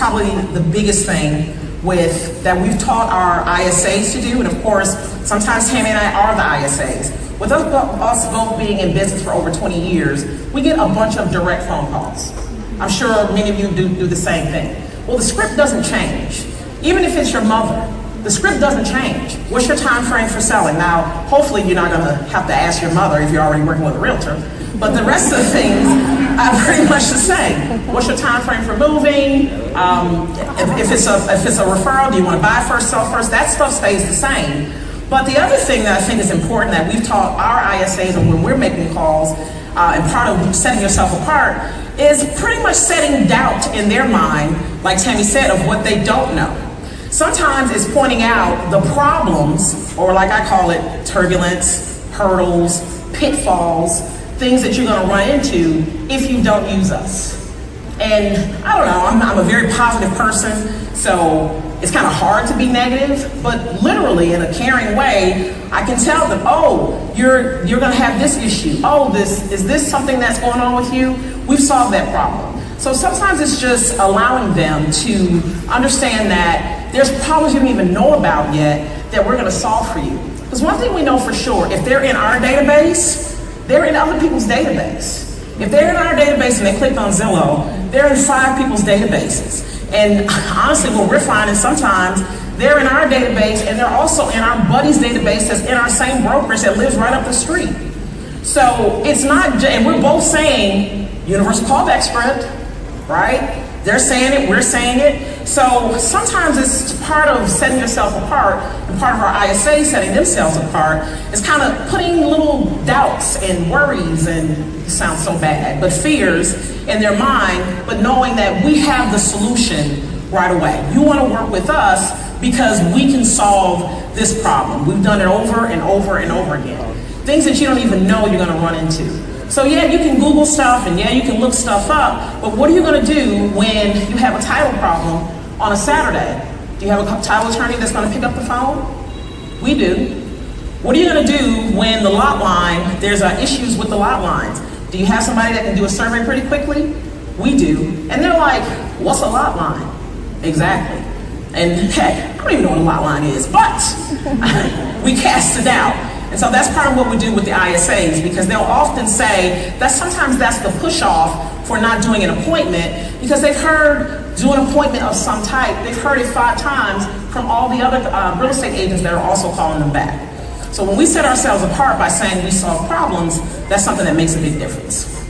probably the biggest thing that we've taught our ISAs to do, and of course, sometimes Tami and I are the ISAs. With us both being in business for over 20 years, we get a bunch of direct phone calls. I'm sure many of you do the same thing. Well, the script doesn't change. Even if it's your mother, the script doesn't change. What's your time frame for selling? Now, hopefully you're not gonna have to ask your mother if you're already working with a realtor, but the rest of the things are pretty much the same. What's your time frame for moving? If it's a referral, do you wanna buy first, sell first? That stuff stays the same. But the other thing that I think is important that we've taught our ISAs and when we're making calls, and part of setting yourself apart, is pretty much setting doubt in their mind, like Tami said, of what they don't know. Sometimes it's pointing out the problems, or like I call it, turbulence, hurdles, pitfalls, things that you're gonna run into if you don't use us. And I don't know, I'm a very positive person, so it's kind of hard to be negative, but literally in a caring way, I can tell them, oh, you're gonna have this issue. Oh, is this something that's going on with you? We've solved that problem. So sometimes it's just allowing them to understand that there's problems you don't even know about yet that we're gonna solve for you. Because one thing we know for sure, if they're in our database, they're in other people's database. If they're in our database and they clicked on Zillow, they're in 5 people's databases. And honestly, what we're finding sometimes, they're in our database and they're also in our buddy's database that's in our same brokerage that lives right up the street. So it's not, and we're both saying universal callback script, right? They're saying it, we're saying it. So sometimes it's part of setting yourself apart, and part of our ISA setting themselves apart is kind of putting little doubts and worries and, it sounds so bad, but fears in their mind, but knowing that we have the solution right away. You want to work with us because we can solve this problem. We've done it over and over and over again. Things that you don't even know you're going to run into. So yeah, you can Google stuff and yeah, you can look stuff up, but what are you gonna do when you have a title problem on a Saturday? Do you have a title attorney that's gonna pick up the phone? We do. What are you gonna do when the lot line, there's issues with the lot lines? Do you have somebody that can do a survey pretty quickly? We do. And they're like, what's a lot line? Exactly. And hey, I don't even know what a lot line is, but we cast it out. And so that's part of what we do with the ISAs, because they'll often say that sometimes that's the push-off for not doing an appointment, because they've heard do an appointment of some type. They've heard it 5 times from all the other real estate agents that are also calling them back. So when we set ourselves apart by saying we solve problems, that's something that makes a big difference.